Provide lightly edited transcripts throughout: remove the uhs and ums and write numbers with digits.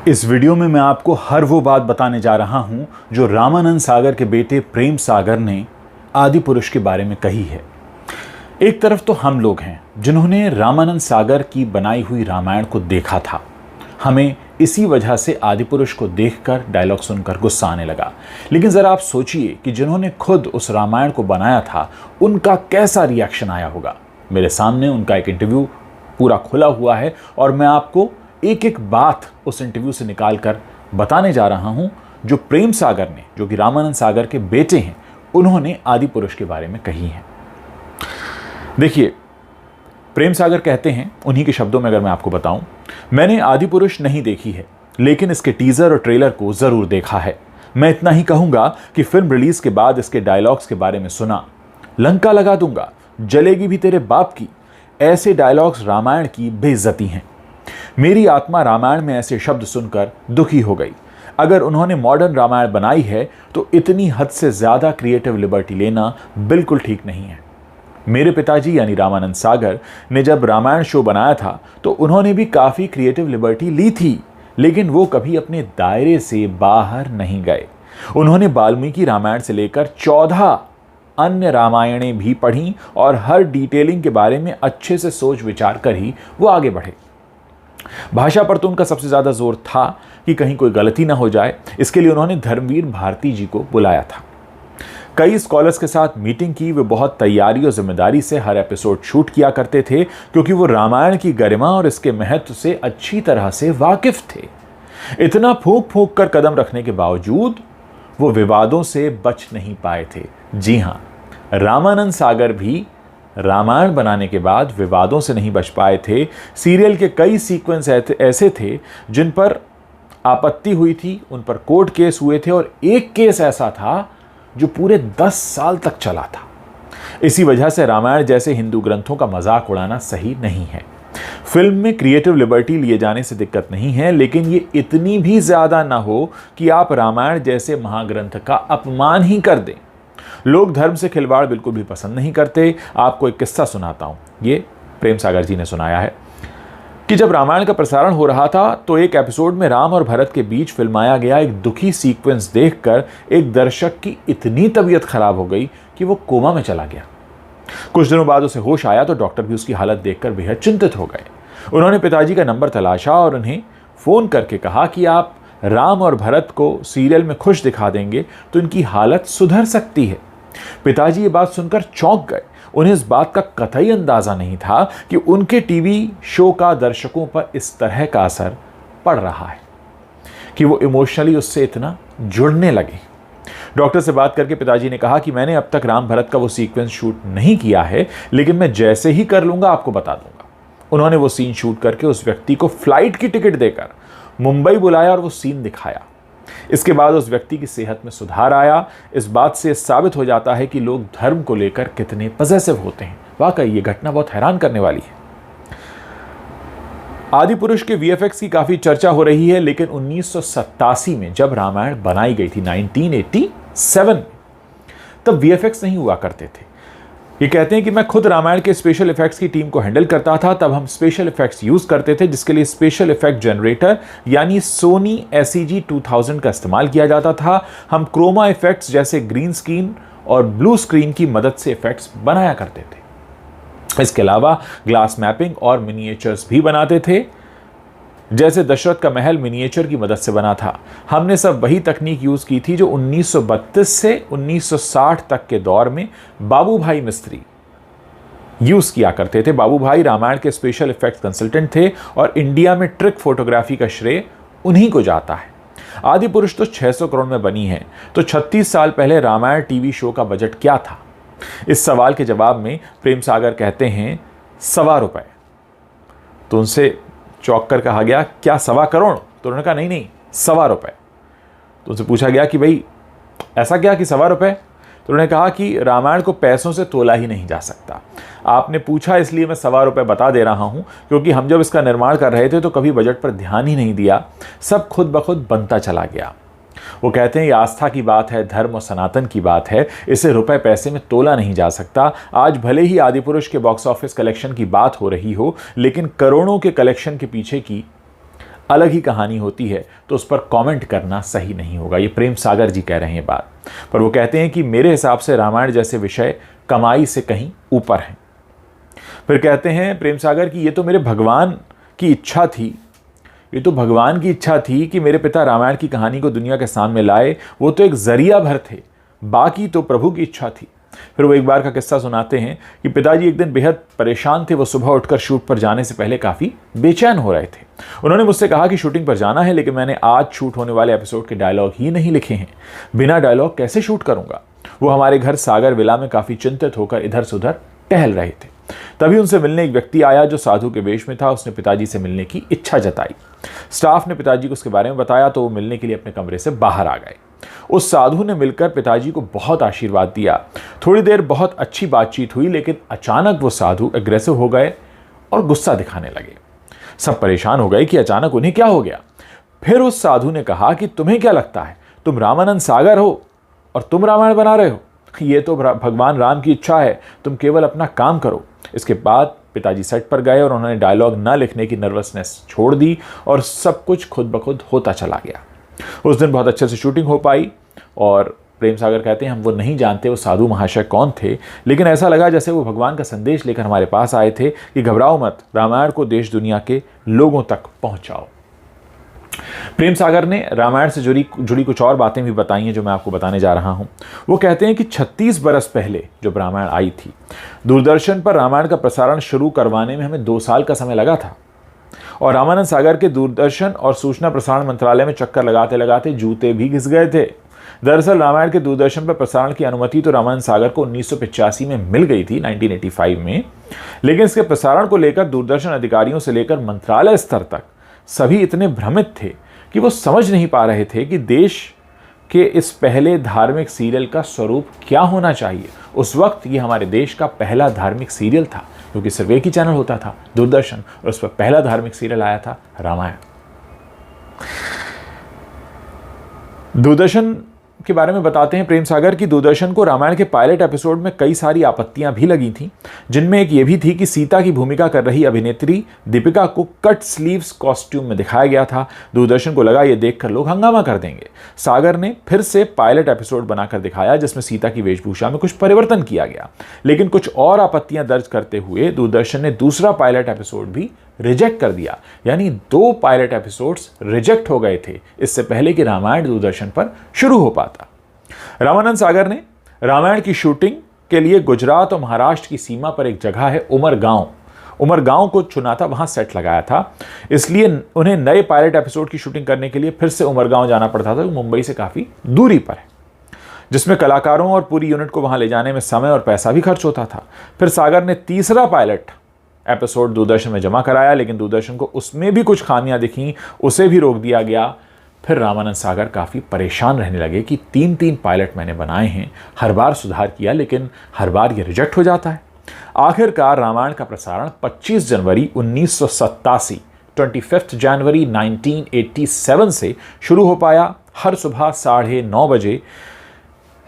इस वीडियो में मैं आपको हर वो बात बताने जा रहा हूं जो रामानंद सागर के बेटे प्रेम सागर ने आदि पुरुष के बारे में कही है। एक तरफ तो हम लोग हैं जिन्होंने रामानंद सागर की बनाई हुई रामायण को देखा था। हमें इसी वजह से आदि पुरुष को देखकर डायलॉग सुनकर गुस्सा आने लगा। लेकिन जरा आप सोचिए कि जिन्होंने खुद उस रामायण को बनाया था उनका कैसा रिएक्शन आया होगा। मेरे सामने उनका एक इंटरव्यू पूरा खुला हुआ है और मैं आपको एक एक बात उस इंटरव्यू से निकालकर बताने जा रहा हूं जो प्रेम सागर ने, जो कि रामानंद सागर के बेटे हैं, उन्होंने आदि पुरुष के बारे में कही है। देखिए, प्रेम सागर कहते हैं, उन्हीं के शब्दों में अगर मैं आपको बताऊं, मैंने आदि पुरुष नहीं देखी है लेकिन इसके टीजर और ट्रेलर को जरूर देखा है। मैं इतना ही कहूंगा कि फिल्म रिलीज के बाद इसके डायलॉग्स के बारे में सुना। लंका लगा दूंगा, जलेगी भी तेरे बाप की, ऐसे डायलॉग्स रामायण की बेइज्जती हैं। मेरी आत्मा रामायण में ऐसे शब्द सुनकर दुखी हो गई। अगर उन्होंने मॉडर्न रामायण बनाई है तो इतनी हद से ज्यादा क्रिएटिव लिबर्टी लेना बिल्कुल ठीक नहीं है। मेरे पिताजी यानी रामानंद सागर ने जब रामायण शो बनाया था तो उन्होंने भी काफी क्रिएटिव लिबर्टी ली थी, लेकिन वो कभी अपने दायरे से बाहर नहीं गए। उन्होंने वाल्मीकि रामायण से लेकर 14 अन्य रामायणें भी पढ़ी और हर डिटेलिंग के बारे में अच्छे से सोच विचार कर ही वो आगे बढ़े। भाषा पर तो उनका सबसे ज्यादा जोर था कि कहीं कोई गलती ना हो जाए। इसके लिए उन्होंने धर्मवीर भारती जी को बुलाया था। कई स्कॉलर्स के साथ मीटिंग की। वे बहुत तैयारी और जिम्मेदारी से हर एपिसोड शूट किया करते थे क्योंकि वो रामायण की गरिमा और इसके महत्व से अच्छी तरह से वाकिफ थे। इतना फूंक फूंक कर कदम रखने के बावजूद वो विवादों से बच नहीं पाए थे। जी हां, रामानंद सागर भी रामायण बनाने के बाद विवादों से नहीं बच पाए थे। सीरियल के कई सीक्वेंस ऐसे थे जिन पर आपत्ति हुई थी, उन पर कोर्ट केस हुए थे और एक केस ऐसा था जो पूरे 10 साल तक चला था। इसी वजह से रामायण जैसे हिंदू ग्रंथों का मजाक उड़ाना सही नहीं है। फिल्म में क्रिएटिव लिबर्टी लिए जाने से दिक्कत नहीं है, लेकिन ये इतनी भी ज्यादा ना हो कि आप रामायण जैसे महाग्रंथ का अपमान ही कर दें। लोग धर्म से खिलवाड़ बिल्कुल भी पसंद नहीं करते। आपको एक किस्सा सुनाता हूं, ये प्रेम सागर जी ने सुनाया है कि जब रामायण का प्रसारण हो रहा था तो एक एपिसोड में राम और भरत के बीच फिल्माया गया एक दुखी सीक्वेंस देखकर एक दर्शक की इतनी तबीयत खराब हो गई कि वो कोमा में चला गया। कुछ दिनों बाद उसे होश आया तो डॉक्टर भी उसकी हालत देखकर बेहद चिंतित हो गए। उन्होंने पिताजी का नंबर तलाशा और उन्हें फोन करके कहा कि आप राम और भरत को सीरियल में खुश दिखा देंगे तो इनकी हालत सुधर सकती है। पिताजी ये बात सुनकर चौंक गए। उन्हें इस बात का कतई अंदाजा नहीं था कि उनके टीवी शो का दर्शकों पर इस तरह का असर पड़ रहा है कि वो इमोशनली उससे इतना जुड़ने लगे। डॉक्टर से बात करके पिताजी ने कहा कि मैंने अब तक राम भरत का वो सीक्वेंस शूट नहीं किया है, लेकिन मैं जैसे ही कर लूंगा आपको बता दूंगा। उन्होंने वो सीन शूट करके उस व्यक्ति को फ्लाइट की टिकट देकर मुंबई बुलाया और वो सीन दिखाया। इसके बाद उस व्यक्ति की सेहत में सुधार आया। इस बात से साबित हो जाता है कि लोग धर्म को लेकर कितने पॉजिटिव होते हैं। वाकई ये घटना बहुत हैरान करने वाली है। आदि पुरुष के वीएफएक्स की काफी चर्चा हो रही है, लेकिन 1987 में जब रामायण बनाई गई थी 1987 में, तब वीएफएक्स नहीं हुआ करते थे। ये कहते हैं कि मैं खुद रामायण के स्पेशल इफेक्ट्स की टीम को हैंडल करता था। तब हम स्पेशल इफेक्ट्स यूज करते थे जिसके लिए स्पेशल इफेक्ट जनरेटर यानी सोनी SEG 2000 का इस्तेमाल किया जाता था। हम क्रोमा इफेक्ट्स जैसे ग्रीन स्क्रीन और ब्लू स्क्रीन की मदद से इफेक्ट्स बनाया करते थे। इसके अलावा ग्लास मैपिंग और मिनिएचर्स भी बनाते थे, जैसे दशरथ का महल मिनिएचर की मदद से बना था। हमने सब वही तकनीक यूज की थी जो 1932 से 1960 तक के दौर में बाबू भाई मिस्त्री यूज किया करते थे। बाबू भाई रामायण के स्पेशल इफेक्ट्स कंसल्टेंट थे और इंडिया में ट्रिक फोटोग्राफी का श्रेय उन्हीं को जाता है। आदि पुरुष तो 600 करोड़ में बनी है, तो 36 साल पहले रामायण टीवी शो का बजट क्या था? इस सवाल के जवाब में प्रेम सागर कहते हैं ₹1.25। तो उनसे चौंक कर कहा गया, क्या 1.25 करोड़? तो उन्होंने कहा नहीं, ₹1.25। तो उनसे पूछा गया कि भाई ऐसा क्या कि ₹1.25? तो उन्होंने कहा कि रामायण को पैसों से तोला ही नहीं जा सकता। आपने पूछा इसलिए मैं ₹1.25 बता दे रहा हूं, क्योंकि हम जब इसका निर्माण कर रहे थे तो कभी बजट पर ध्यान ही नहीं दिया, सब खुद ब खुद बनता चला गया। वो कहते हैं ये आस्था की बात है, धर्म और सनातन की बात है, इसे रुपए पैसे में तोला नहीं जा सकता। आज भले ही आदि पुरुष के बॉक्स ऑफिस कलेक्शन की बात हो रही हो, लेकिन करोड़ों के कलेक्शन के पीछे की अलग ही कहानी होती है तो उस पर कमेंट करना सही नहीं होगा। ये प्रेम सागर जी कह रहे हैं बात, पर वो कहते हैं कि मेरे हिसाब से रामायण जैसे विषय कमाई से कहीं ऊपर हैं। फिर कहते हैं प्रेम सागर कि ये तो मेरे भगवान की इच्छा थी, ये तो भगवान की इच्छा थी कि मेरे पिता रामायण की कहानी को दुनिया के सामने लाए, वो तो एक जरिया भर थे, बाकी तो प्रभु की इच्छा थी। फिर वो एक बार का किस्सा सुनाते हैं कि पिताजी एक दिन बेहद परेशान थे। वो सुबह उठकर शूट पर जाने से पहले काफ़ी बेचैन हो रहे थे। उन्होंने मुझसे कहा कि शूटिंग पर जाना है, लेकिन मैंने आज शूट होने वाले एपिसोड के डायलॉग ही नहीं लिखे हैं, बिना डायलॉग कैसे शूट करूंगा। वो हमारे घर सागर विला में काफ़ी चिंतित होकर इधर से उधर टहल रहे थे। तभी उनसे मिलने एक व्यक्ति आया जो साधु के वेश में था। उसने पिताजी से मिलने की इच्छा जताई। स्टाफ ने पिताजी को उसके बारे में बताया तो वो मिलने के लिए अपने कमरे से बाहर आ गए। उस साधु ने मिलकर पिताजी को बहुत आशीर्वाद दिया। थोड़ी देर बहुत अच्छी बातचीत हुई, लेकिन अचानक वो साधु एग्रेसिव हो गए और गुस्सा दिखाने लगे। सब परेशान हो गए कि अचानक उन्हें क्या हो गया। फिर उस साधु ने कहा कि तुम्हें क्या लगता है, तुम रामानंद सागर हो और तुम रामायण बना रहे हो? ये तो भगवान राम की इच्छा है, तुम केवल अपना काम करो। इसके बाद पिताजी सेट पर गए और उन्होंने डायलॉग ना लिखने की नर्वसनेस छोड़ दी और सब कुछ खुद ब खुद होता चला गया। उस दिन बहुत अच्छे से शूटिंग हो पाई और प्रेम सागर कहते हैं हम वो नहीं जानते वो साधु महाशय कौन थे, लेकिन ऐसा लगा जैसे वो भगवान का संदेश लेकर हमारे पास आए थे कि घबराओ मत, रामायण को देश दुनिया के लोगों तक पहुंचाओ। प्रेम सागर ने रामायण से जुड़ी कुछ और बातें भी बताई हैं जो मैं आपको बताने जा रहा हूं। वो कहते हैं कि 36 बरस पहले जब रामायण आई थी, दूरदर्शन पर रामायण का प्रसारण शुरू करवाने में हमें 2 साल का समय लगा था और रामानंद सागर के दूरदर्शन और सूचना प्रसारण मंत्रालय में चक्कर लगाते लगाते जूते भी घिस गए थे। दरअसल रामायण के दूरदर्शन पर प्रसारण की अनुमति तो रामानंद सागर को 1985 में मिल गई थी, 1985 में, लेकिन इसके प्रसारण को लेकर दूरदर्शन अधिकारियों से लेकर मंत्रालय स्तर तक सभी इतने भ्रमित थे कि वो समझ नहीं पा रहे थे कि देश के इस पहले धार्मिक सीरियल का स्वरूप क्या होना चाहिए। उस वक्त ये हमारे देश का पहला धार्मिक सीरियल था, क्योंकि सिर्फ एक ही चैनल होता था, दूरदर्शन, और उस पर पहला धार्मिक सीरियल आया था रामायण। दूरदर्शन के बारे में बताते हैं प्रेम सागर की दूरदर्शन को रामायण के पायलट एपिसोड में कई सारी आपत्तियां भी लगी थीं, जिनमें एक ये भी थी कि सीता की भूमिका कर रही अभिनेत्री दीपिका को कट स्लीव्स कॉस्ट्यूम में दिखाया गया था। दूरदर्शन को लगा ये देखकर लोग हंगामा कर देंगे। सागर ने फिर से पायलट एपिसोड बनाकर दिखाया जिसमें सीता की वेशभूषा में कुछ परिवर्तन किया गया, लेकिन कुछ और आपत्तियां दर्ज करते हुए दूरदर्शन ने दूसरा पायलट एपिसोड भी रिजेक्ट कर दिया। यानी 2 पायलट एपिसोड्स रिजेक्ट हो गए थे इससे पहले कि रामायण दूरदर्शन पर शुरू हो पाता। रामानंद सागर ने रामायण की शूटिंग के लिए गुजरात और महाराष्ट्र की सीमा पर एक जगह है उमरगांव को चुना था, वहां सेट लगाया था। इसलिए उन्हें नए पायलट एपिसोड की शूटिंग करने के लिए फिर से उमरगांव जाना पड़ता था, मुंबई से काफी दूरी पर है, जिसमें कलाकारों और पूरी यूनिट को वहां ले जाने में समय और पैसा भी खर्च होता था। फिर सागर ने तीसरा पायलट एपिसोड दूरदर्शन में जमा कराया, लेकिन दूरदर्शन को उसमें भी कुछ खामियां दिखी, उसे भी रोक दिया गया। फिर रामानंद सागर काफ़ी परेशान रहने लगे कि 3 पायलट मैंने बनाए हैं, हर बार सुधार किया लेकिन हर बार ये रिजेक्ट हो जाता है। आखिरकार रामायण का प्रसारण 25 जनवरी 1987 25 जनवरी 1987 से शुरू हो पाया। हर सुबह 9:30 बजे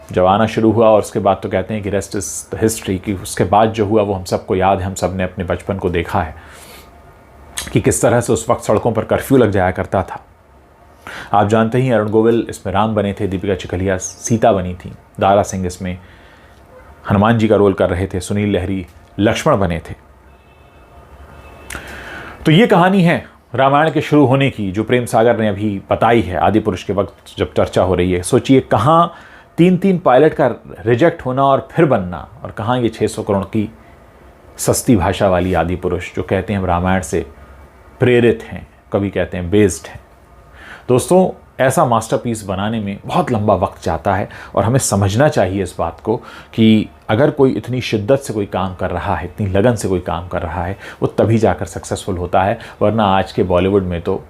जब आना शुरू हुआ और उसके बाद तो कहते हैं कि रेस्ट इज द हिस्ट्री, कि उसके बाद जो हुआ वो हम सबको याद है, हम सब ने अपने बचपन को देखा है कि किस तरह से उस वक्त सड़कों पर कर्फ्यू लग जाया करता था। आप जानते ही अरुण गोविल इसमें राम बने थे, दीपिका चिखलिया सीता बनी थी, दारा सिंह इसमें हनुमान जी का रोल कर रहे थे, सुनील लहरी लक्ष्मण बने थे। तो ये कहानी है रामायण के शुरू होने की जो प्रेम सागर ने अभी बताई है आदि पुरुष के वक्त जब चर्चा हो रही है। सोचिए कहाँ 3 पायलट का रिजेक्ट होना और फिर बनना, और कहाँ ये 600 करोड़ की सस्ती भाषा वाली आदि पुरुष जो कहते हैं हम रामायण से प्रेरित हैं, कभी कहते हैं बेस्ड हैं। दोस्तों ऐसा मास्टरपीस बनाने में बहुत लंबा वक्त जाता है और हमें समझना चाहिए इस बात को कि अगर कोई इतनी शिद्दत से कोई काम कर रहा है, इतनी लगन से कोई काम कर रहा है, वो तभी जाकर सक्सेसफुल होता है। वरना आज के बॉलीवुड में तो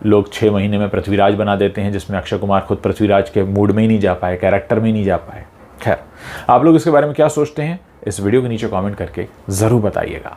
लोग 6 महीने में पृथ्वीराज बना देते हैं, जिसमें अक्षय कुमार खुद पृथ्वीराज के मूड में ही नहीं जा पाए, कैरेक्टर में ही नहीं जा पाए। खैर, आप लोग इसके बारे में क्या सोचते हैं, इस वीडियो के नीचे कमेंट करके ज़रूर बताइएगा।